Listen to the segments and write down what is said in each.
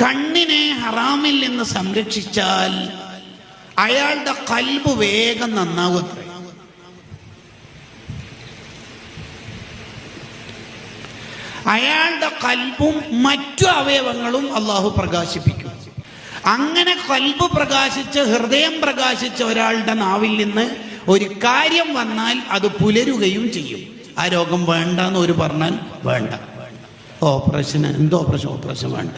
കണ്ണിനെ ഹറാമിൽ നിന്ന് സംരക്ഷിച്ചാൽ അയാളുടെ ഖൽബ് വേഗം നന്നാവുമത്രേ. അയാളുടെ ഖൽബും മറ്റു അവയവങ്ങളും അള്ളാഹു പ്രകാശിപ്പിക്കും. അങ്ങനെ ഖൽബ് പ്രകാശിച്ച് ഹൃദയം പ്രകാശിച്ച ഒരാളുടെ നാവിൽ നിന്ന് ഒരു കാര്യം വന്നാൽ അത് പുലരുകയും ചെയ്യും. ആ രോഗം വേണ്ടെന്ന് ഒരു പറഞ്ഞാൽ വേണ്ട, ഓപ്പറേഷന് എന്തോ ഓപ്പറേഷൻ വേണ്ട.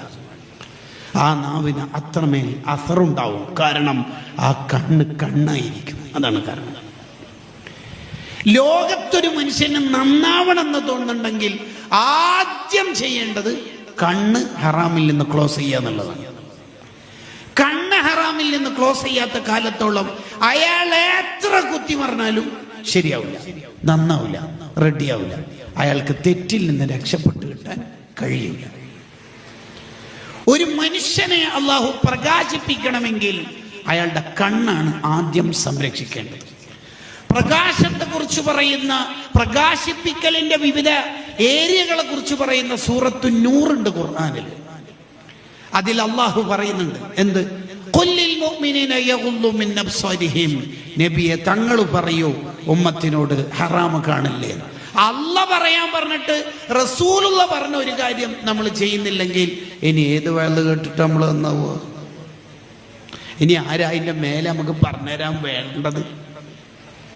ആ നാവിന് അത്രമേൽ അസറുണ്ടാവും. കാരണം ആ കണ്ണായിരിക്കും. അതാണ് കാരണം. ലോകത്തൊരു മനുഷ്യന് നന്നാവണമെന്ന് തോന്നുന്നുണ്ടെങ്കിൽ ആദ്യം ചെയ്യേണ്ടത് കണ്ണ് ഹറാമിൽ നിന്ന് ക്ലോസ് ചെയ്യുക എന്നുള്ളതാണ്. കണ്ണ് ഹറാമിൽ നിന്ന് ക്ലോസ് ചെയ്യാത്ത കാലത്തോളം അയാൾ എത്ര കുത്തി പറഞ്ഞാലും ശരിയാവില്ല, നന്നാവില്ല, റെഡിയാവില്ല. അയാൾക്ക് തെറ്റിൽ നിന്ന് രക്ഷപ്പെട്ട് കിട്ടാൻ കഴിയില്ല. ഒരു മനുഷ്യനെ അള്ളാഹു പ്രകാശിപ്പിക്കണമെങ്കിൽ അയാളുടെ കണ്ണാണ് ആദ്യം സംരക്ഷിക്കേണ്ടത്. പ്രകാശത്തെ കുറിച്ച് പറയുന്ന, പ്രകാശിപ്പിക്കലിന്റെ വിവിധ ഏരിയകളെ കുറിച്ച് പറയുന്ന സൂറത്തു നൂറുണ്ട് ഖുർആനിൽ. അതിൽ അള്ളാഹു പറയുന്നുണ്ട് എന്ത്? ഖുല്ലിൽ മുഅ്മിനീന യഗുദ്ദു മിൻ അബ്സാരിഹിം. നബിയെ തങ്ങൾ പറയൂ ഉമ്മത്തിനോട് ഹറാമ് കാണില്ലേ. അള്ളാഹ് പറയാൻ പറഞ്ഞിട്ട് റസൂലുള്ള പറഞ്ഞ ഒരു കാര്യം നമ്മൾ ചെയ്യുന്നില്ലെങ്കിൽ ഇനി ഏത് വേള കേട്ടിട്ട് നമ്മൾ നന്നാവുക? ഇനി ആരാ അതിന്റെ മേലെ നമുക്ക് പറഞ്ഞുതരാൻ വേണ്ടത്?